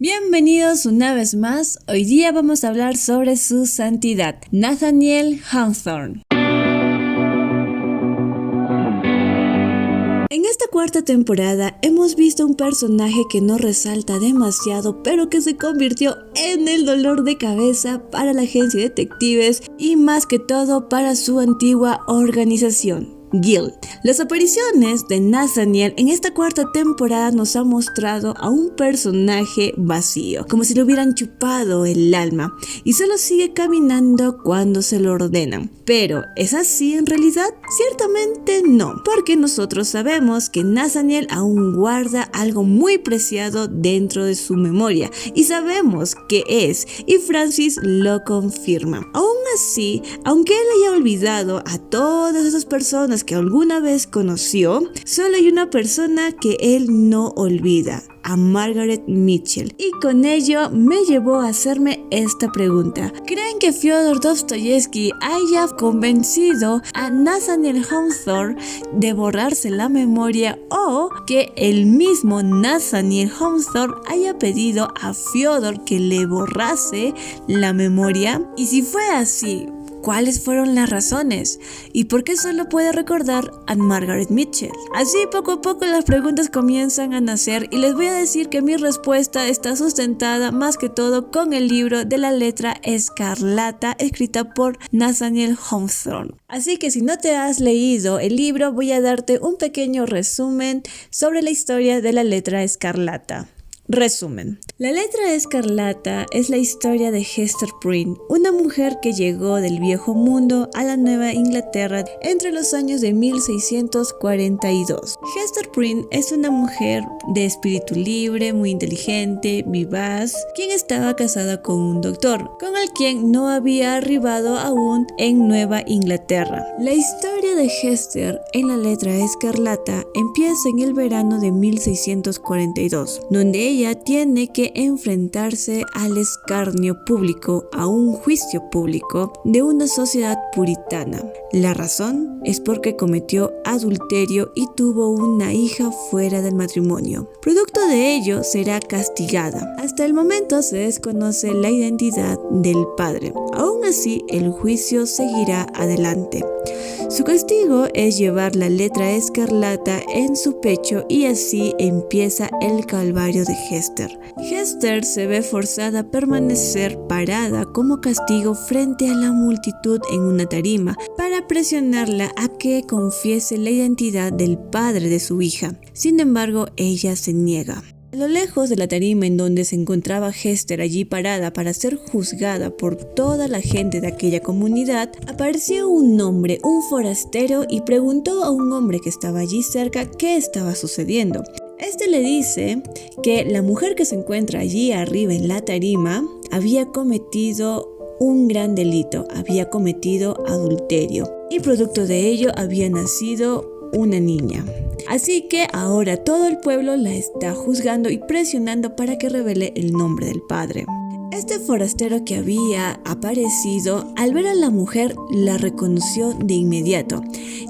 Bienvenidos una vez más. Hoy día vamos a hablar sobre su santidad, Nathaniel Hawthorne. En esta cuarta temporada hemos visto un personaje que no resalta demasiado, pero que se convirtió en el dolor de cabeza para la agencia de detectives y más que todo para su antigua organización, Guild. Las apariciones de Nathaniel en esta cuarta temporada nos han mostrado a un personaje vacío, como si le hubieran chupado el alma, y solo sigue caminando cuando se lo ordenan. Pero, ¿es así en realidad? Ciertamente no, porque nosotros sabemos que Nathaniel aún guarda algo muy preciado dentro de su memoria, y sabemos que es, y Francis lo confirma. Aún así, aunque él haya olvidado a todas esas personas que alguna vez conoció, solo hay una persona que él no olvida: a Margaret Mitchell. Y con ello me llevó a hacerme esta pregunta: ¿creen que Fyodor Dostoyevsky haya convencido a Nathaniel Hawthorne de borrarse la memoria, o que el mismo Nathaniel Hawthorne haya pedido a Fyodor que le borrase la memoria? Y si fue así, ¿cuáles fueron las razones? ¿Y por qué solo puede recordar a Margaret Mitchell? Así poco a poco las preguntas comienzan a nacer, y les voy a decir que mi respuesta está sustentada más que todo con el libro de la letra escarlata, escrita por Nathaniel Hawthorne. Así que si no te has leído el libro, voy a darte un pequeño resumen sobre la historia de la letra escarlata. Resumen. La letra escarlata es la historia de Hester Prynne, una mujer que llegó del viejo mundo a la Nueva Inglaterra entre los años de 1642. Hester Prynne es una mujer de espíritu libre, muy inteligente, vivaz, quien estaba casada con un doctor, con el quien no había arribado aún en Nueva Inglaterra. La historia de Hester en la letra escarlata empieza en el verano de 1642, donde ella tiene que enfrentarse al escarnio público, a un juicio público de una sociedad puritana. La razón es porque cometió adulterio y tuvo una hija fuera del matrimonio. Producto de ello, será castigada. Hasta el momento se desconoce la identidad del padre. Aún así, el juicio seguirá adelante. Su castigo es llevar la letra escarlata en su pecho, y así empieza el calvario de Hester. Hester se ve forzada a permanecer parada como castigo frente a la multitud en una tarima para presionarla a que confiese la identidad del padre de su hija. Sin embargo, ella se niega. A lo lejos de la tarima en donde se encontraba Hester allí parada para ser juzgada por toda la gente de aquella comunidad, apareció un hombre, un forastero, y preguntó a un hombre que estaba allí cerca qué estaba sucediendo. Este le dice que la mujer que se encuentra allí arriba en la tarima había cometido un gran delito, había cometido adulterio, y producto de ello había nacido una niña. Así que ahora todo el pueblo la está juzgando y presionando para que revele el nombre del padre. Este forastero que había aparecido, al ver a la mujer, la reconoció de inmediato,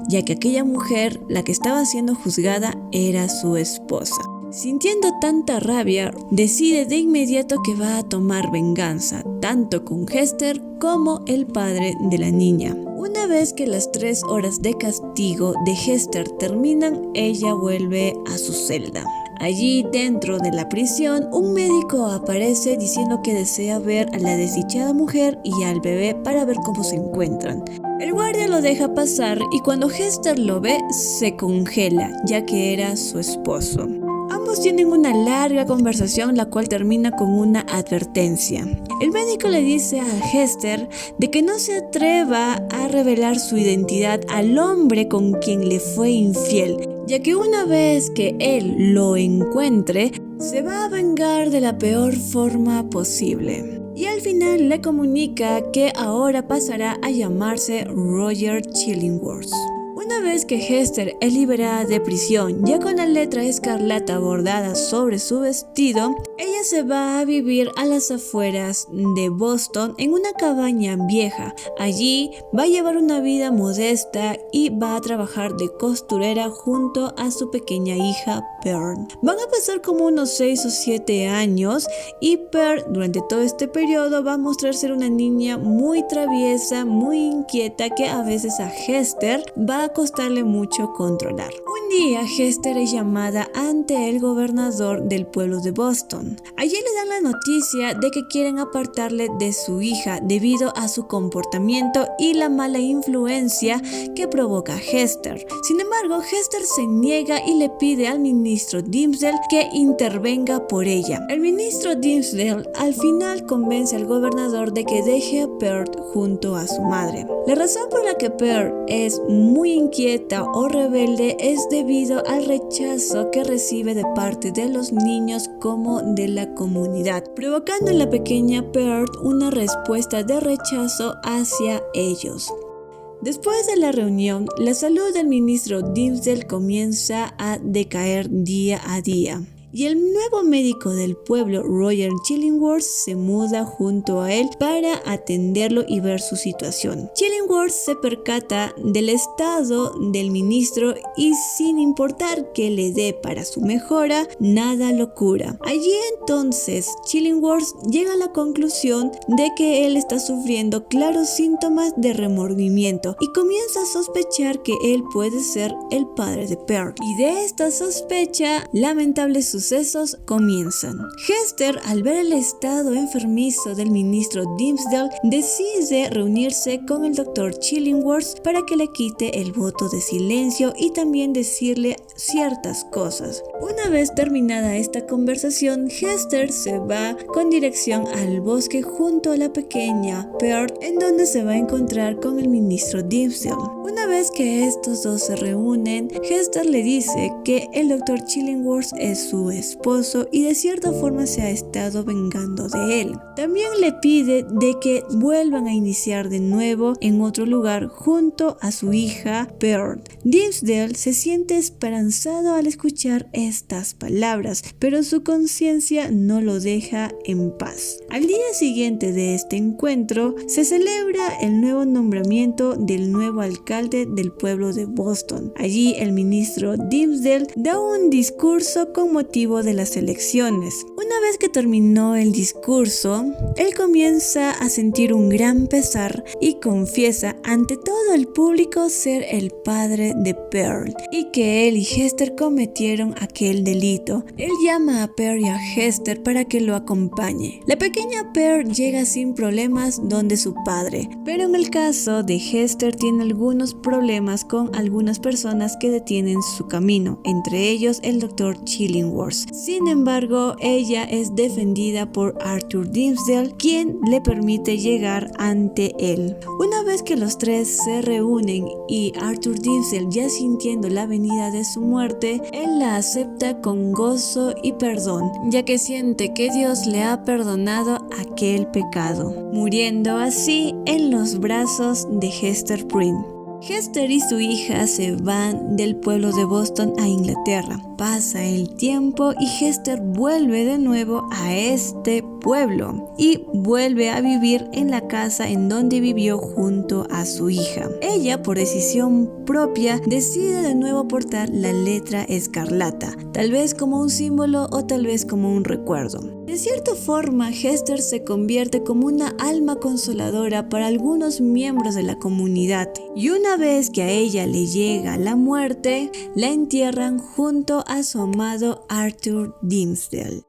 ya que aquella mujer, la que estaba siendo juzgada, era su esposa. Sintiendo tanta rabia, decide de inmediato que va a tomar venganza, tanto con Hester como el padre de la niña. Una vez que las 3 horas de castigo de Hester terminan, ella vuelve a su celda. Allí dentro de la prisión, un médico aparece diciendo que desea ver a la desdichada mujer y al bebé para ver cómo se encuentran. El guardia lo deja pasar, y cuando Hester lo ve, se congela, ya que era su esposo. Ambos tienen una larga conversación, la cual termina con una advertencia. El médico le dice a Hester de que no se atreva a revelar su identidad al hombre con quien le fue infiel, ya que una vez que él lo encuentre, se va a vengar de la peor forma posible. Y al final le comunica que ahora pasará a llamarse Roger Chillingworth. Una vez que Hester es liberada de prisión, ya con la letra escarlata bordada sobre su vestido, ella se va a vivir a las afueras de Boston en una cabaña vieja. Allí va a llevar una vida modesta y va a trabajar de costurera junto a su pequeña hija Pearl. Van a pasar como unos 6 o 7 años y Pearl durante todo este periodo va a mostrar ser una niña muy traviesa, muy inquieta, que a veces a Hester va a costarle mucho controlar. Un día Hester es llamada ante el gobernador del pueblo de Boston. Allí le dan la noticia de que quieren apartarle de su hija debido a su comportamiento y la mala influencia que provoca Hester. Sin embargo, Hester se niega y le pide al ministro Dimmesdale que intervenga por ella. El ministro Dimmesdale al final convence al gobernador de que deje a Pearl junto a su madre. La razón por la que Pearl es muy inquieta o rebelde es debido al rechazo que recibe de parte de los niños como de la comunidad, provocando en la pequeña Pearl una respuesta de rechazo hacia ellos. Después de la reunión, la salud del ministro Dimmesdale comienza a decaer día a día. Y el nuevo médico del pueblo, Roger Chillingworth, se muda junto a él para atenderlo y ver su situación. Chillingworth se percata del estado del ministro y sin importar que le dé para su mejora, nada lo cura. Allí entonces Chillingworth llega a la conclusión de que él está sufriendo claros síntomas de remordimiento y comienza a sospechar que él puede ser el padre de Pearl. Y de esta sospecha, lamentables sucesos comienzan. Hester, al ver el estado enfermizo del ministro Dimmesdale, decide reunirse con el doctor Chillingworth para que le quite el voto de silencio y también decirle ciertas cosas. Una vez terminada esta conversación, Hester se va con dirección al bosque junto a la pequeña Pearl, en donde se va a encontrar con el ministro Dimmesdale. Una vez que estos dos se reúnen, Hester le dice que el doctor Chillingworth es su esposo y de cierta forma se ha estado vengando de él. También le pide de que vuelvan a iniciar de nuevo en otro lugar junto a su hija Pearl. Dimmesdale se siente esperanzado al escuchar estas palabras, pero su conciencia no lo deja en paz. Al día siguiente de este encuentro se celebra el nuevo nombramiento del nuevo alcalde del pueblo de Boston. Allí el ministro Dimmesdale da un discurso con motivo de las elecciones. Una vez que terminó el discurso, él comienza a sentir un gran pesar y confiesa ante todo el público ser el padre de Pearl y que él y Hester cometieron aquel delito. Él llama a Pearl y a Hester para que lo acompañe. La pequeña Pearl llega sin problemas donde su padre, pero en el caso de Hester tiene algunos problemas con algunas personas que detienen su camino, entre ellos el doctor Chillingworth. Sin embargo, ella es defendida por Arthur Dimmesdale, quien le permite llegar ante él. Una vez que los tres se reúnen y Arthur Dimmesdale, ya sintiendo la venida de su muerte, él la acepta con gozo y perdón, ya que siente que Dios le ha perdonado aquel pecado, muriendo así en los brazos de Hester Prynne. Hester y su hija se van del pueblo de Boston a Inglaterra. Pasa el tiempo y Hester vuelve de nuevo a este pueblo y vuelve a vivir en la casa en donde vivió junto a su hija. Ella, por decisión propia, decide de nuevo portar la letra escarlata, tal vez como un símbolo o tal vez como un recuerdo. De cierta forma, Hester se convierte como una alma consoladora para algunos miembros de la comunidad, y una vez que a ella le llega la muerte, la entierran junto a su amado Arthur Dimmesdale.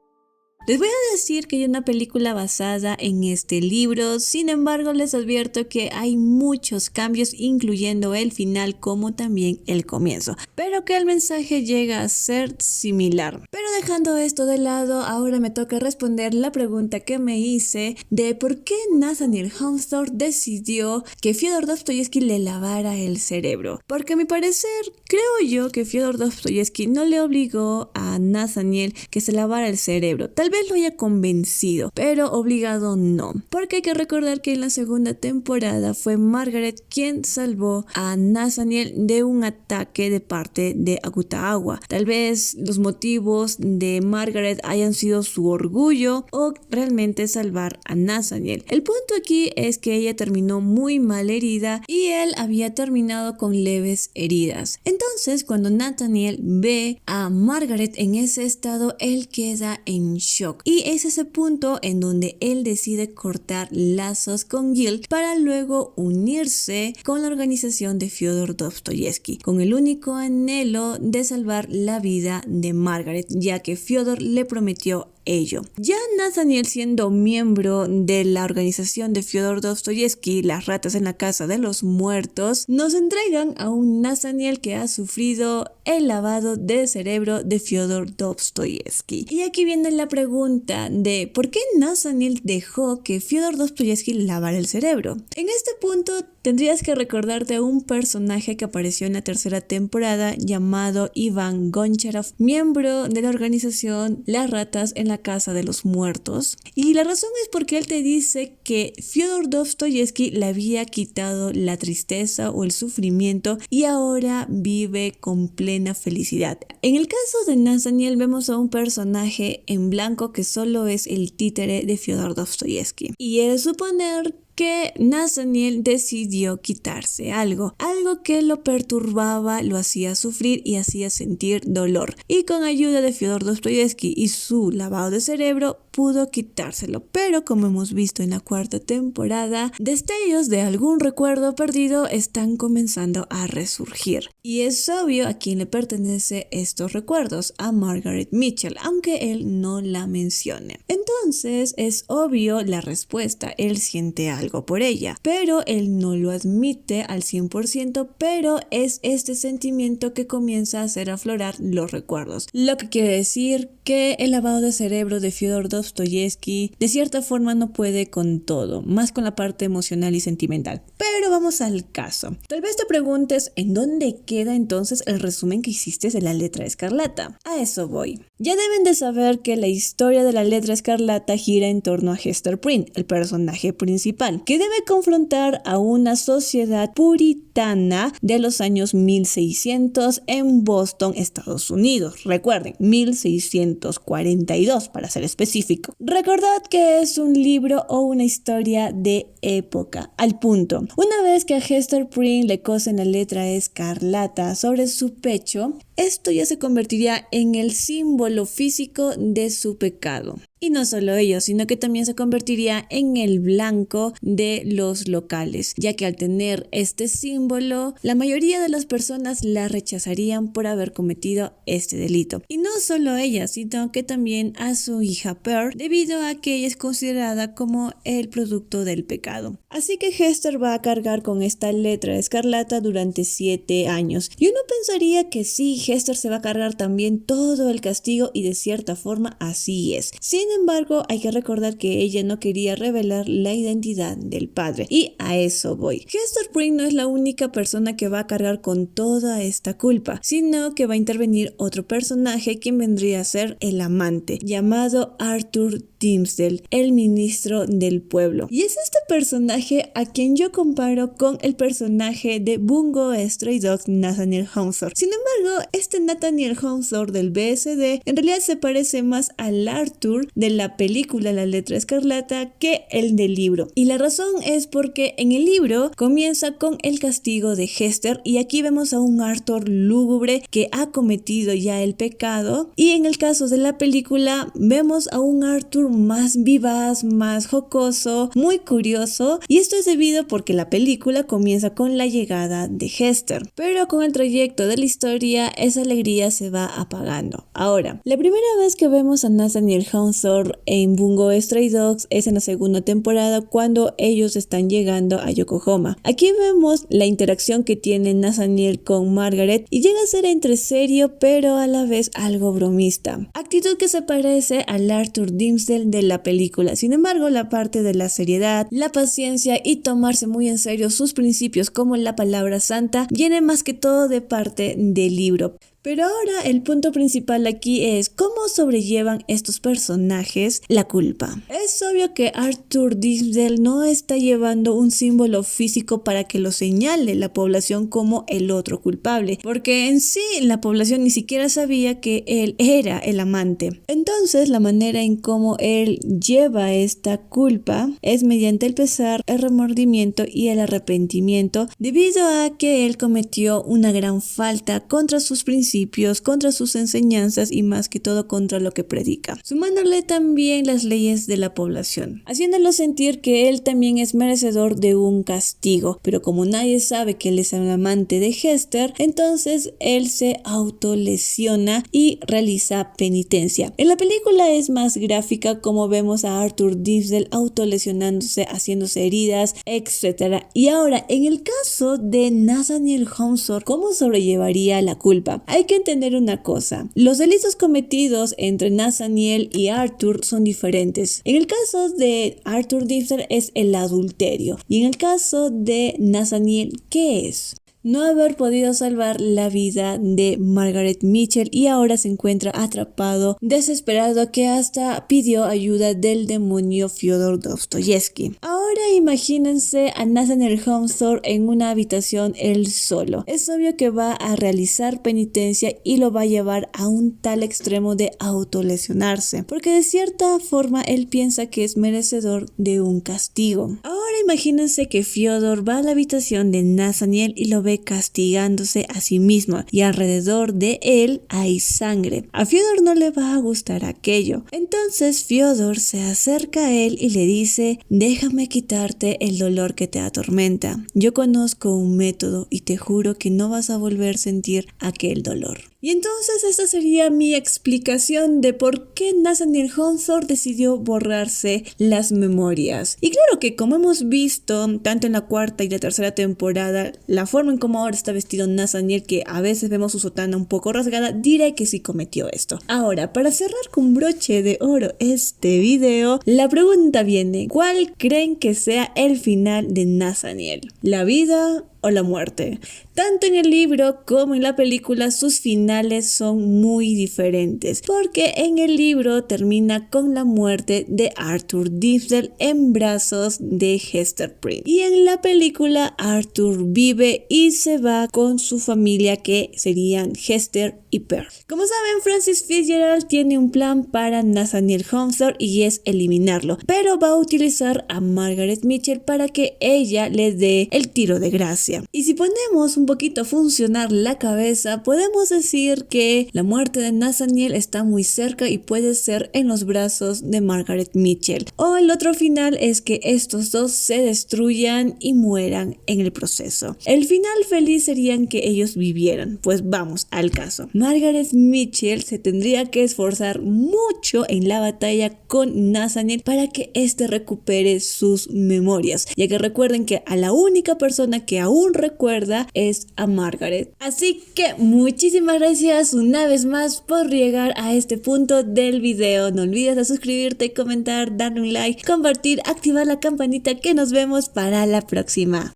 Les voy a decir que hay una película basada en este libro, sin embargo les advierto que hay muchos cambios, incluyendo el final como también el comienzo, pero que el mensaje llega a ser similar. Pero dejando esto de lado, ahora me toca responder la pregunta que me hice de por qué Nathaniel Hawthorne decidió que Fyodor Dostoyevsky le lavara el cerebro. Porque a mi parecer, creo yo que Fyodor Dostoyevsky no le obligó a Nathaniel que se lavara el cerebro. Tal vez vez lo haya convencido, pero obligado no, porque hay que recordar que en la segunda temporada fue Margaret quien salvó a Nathaniel de un ataque de parte de Akutagawa. Tal vez los motivos de Margaret hayan sido su orgullo o realmente salvar a Nathaniel. El punto aquí es que ella terminó muy mal herida y él había terminado con leves heridas. Entonces, cuando Nathaniel ve a Margaret en ese estado, él queda en shock. Y es ese punto en donde él decide cortar lazos con Guild para luego unirse con la organización de Fyodor Dostoyevsky, con el único anhelo de salvar la vida de Margaret, ya que Fyodor le prometió ello. Ya Nathaniel, siendo miembro de la organización de Fyodor Dostoyevsky, las ratas en la casa de los muertos, nos entregan a un Nathaniel que ha sufrido el lavado de cerebro de Fyodor Dostoyevsky. Y aquí viene la pregunta de ¿por qué Nathaniel dejó que Fyodor Dostoyevsky lavara el cerebro? En este punto tendrías que recordarte a un personaje que apareció en la tercera temporada llamado Ivan Goncharov, miembro de la organización Las Ratas en la Casa de los Muertos. Y la razón es porque él te dice que Fyodor Dostoyevsky le había quitado la tristeza o el sufrimiento y ahora vive con plena felicidad. En el caso de Nathaniel vemos a un personaje en blanco que solo es el títere de Fyodor Dostoyevsky. Y es suponer que Nathaniel decidió quitarse algo que lo perturbaba, lo hacía sufrir y hacía sentir dolor. Y con ayuda de Fyodor Dostoyevsky y su lavado de cerebro pudo quitárselo, pero como hemos visto en la cuarta temporada, destellos de algún recuerdo perdido están comenzando a resurgir. Y es obvio a quién le pertenece estos recuerdos, a Margaret Mitchell, aunque él no la mencione. Entonces es obvio la respuesta, él siente algo por ella, pero él no lo admite al 100%, pero es este sentimiento que comienza a hacer aflorar los recuerdos. Lo que quiere decir que el lavado de cerebro de Fyodor Dostoyevsky de cierta forma no puede con todo, más con la parte emocional y sentimental. Pero vamos al caso. Tal vez te preguntes ¿en dónde queda entonces el resumen que hiciste de La Letra Escarlata? A eso voy. Ya deben de saber que la historia de La Letra Escarlata gira en torno a Hester Prynne, el personaje principal, que debe confrontar a una sociedad puritana de los años 1600 en Boston, Estados Unidos. Recuerden, 1642 para ser específico. Recordad que es un libro o una historia de época. Al punto. Una vez que a Hester Prynne le cosen la letra escarlata sobre su pecho, esto ya se convertiría en el símbolo físico de su pecado. Y no solo ello, sino que también se convertiría en el blanco de los locales, ya que al tener este símbolo, la mayoría de las personas la rechazarían por haber cometido este delito. Y no solo ella, sino que también a su hija Pearl, debido a que ella es considerada como el producto del pecado. Así que Hester va a cargar con esta letra escarlata durante 7 años. Y uno pensaría que sí, Hester se va a cargar también todo el castigo y de cierta forma así es. Sin embargo, hay que recordar que ella no quería revelar la identidad del padre. Y a eso voy. Hester Prynne no es la única persona que va a cargar con toda esta culpa, sino que va a intervenir otro personaje quien vendría a ser el amante, llamado Arthur Dimmesdale, el ministro del pueblo. Y es este personaje a quien yo comparo con el personaje de Bungo Stray Dogs, Nathaniel Hawthorne. Sin embargo, este Nathaniel Hawthorne del BSD en realidad se parece más al Arthur de la película La Letra Escarlata que el del libro. Y la razón es porque en el libro comienza con el castigo de Hester y aquí vemos a un Arthur lúgubre que ha cometido ya el pecado, y en el caso de la película vemos a un Arthur más vivaz, más jocoso, muy curioso, y esto es debido porque la película comienza con la llegada de Hester, pero con el trayecto de la historia esa alegría se va apagando. Ahora, la primera vez que vemos a Nathaniel Hawthorne en Bungo Stray Dogs es en la segunda temporada cuando ellos están llegando a Yokohama. Aquí vemos la interacción que tiene Nathaniel con Margaret y llega a ser entre serio pero a la vez algo bromista, actitud que se parece al Arthur Dimmesdale de la película. Sin embargo, la parte de la seriedad, la paciencia y tomarse muy en serio sus principios como la palabra santa viene más que todo de parte del libro. Pero ahora el punto principal aquí es cómo sobrellevan estos personajes la culpa. Es obvio que Arthur Dimmesdale no está llevando un símbolo físico para que lo señale la población como el otro culpable, porque en sí la población ni siquiera sabía que él era el amante. Entonces la manera en cómo él lleva esta culpa es mediante el pesar, el remordimiento y el arrepentimiento, debido a que él cometió una gran falta contra sus principios, contra sus enseñanzas y más que todo contra lo que predica, sumándole también las leyes de la población, haciéndolo sentir que él también es merecedor de un castigo. Pero como nadie sabe que él es el amante de Hester, entonces él se autolesiona y realiza penitencia. En la película es más gráfica, como vemos a Arthur Dimmesdale autolesionándose, haciéndose heridas, etc. Y ahora, en el caso de Nathaniel Hawthorne, ¿cómo sobrellevaría la culpa? Hay que entender una cosa: los delitos cometidos entre Nathaniel y Arthur son diferentes. En el caso de Arthur Dimmesdale es el adulterio, y en el caso de Nathaniel, ¿qué es? No haber podido salvar la vida de Margaret Mitchell, y ahora se encuentra atrapado, desesperado, que hasta pidió ayuda del demonio Fyodor Dostoyevsky. Ahora imagínense a Nathaniel Hawthorne en una habitación él solo. Es obvio que va a realizar penitencia y lo va a llevar a un tal extremo de autolesionarse, porque de cierta forma él piensa que es merecedor de un castigo. Ahora imagínense que Fyodor va a la habitación de Nathaniel y lo ve castigándose a sí mismo, y alrededor de él hay sangre. A Fyodor no le va a gustar aquello. Entonces Fyodor se acerca a él y le dice: déjame quitarte el dolor que te atormenta. Yo conozco un método y te juro que no vas a volver a sentir aquel dolor. Y entonces esta sería mi explicación de por qué Nathaniel Hawthorne decidió borrarse las memorias. Y claro que, como hemos visto tanto en la cuarta y la tercera temporada, la forma en cómo ahora está vestido Nathaniel, que a veces vemos su sotana un poco rasgada, diré que sí cometió esto. Ahora, para cerrar con broche de oro este video, la pregunta viene: ¿cuál creen que sea el final de Nathaniel? ¿La vida o la muerte? Tanto en el libro como en la película sus finales son muy diferentes, porque en el libro termina con la muerte de Arthur Dimmesdale en brazos de Hester Prynne, y en la película Arthur vive y se va con su familia, que serían Hester y Pearl. Como saben, Francis Fitzgerald tiene un plan para Nathaniel Hawthorne y es eliminarlo, pero va a utilizar a Margaret Mitchell para que ella le dé el tiro de gracia. Y si ponemos un poquito a funcionar la cabeza, podemos decir que la muerte de Nathaniel está muy cerca y puede ser en los brazos de Margaret Mitchell. O el otro final es que estos dos se destruyan y mueran en el proceso. El final feliz serían que ellos vivieran. Pues vamos al caso. Margaret Mitchell se tendría que esforzar mucho en la batalla con Nathaniel para que éste recupere sus memorias, ya que recuerden que a la única persona que aún recuerda es a Margaret. Así que muchísimas gracias una vez más por llegar a este punto del video. No olvides de suscribirte, comentar, darle un like, compartir, activar la campanita, que nos vemos para la próxima.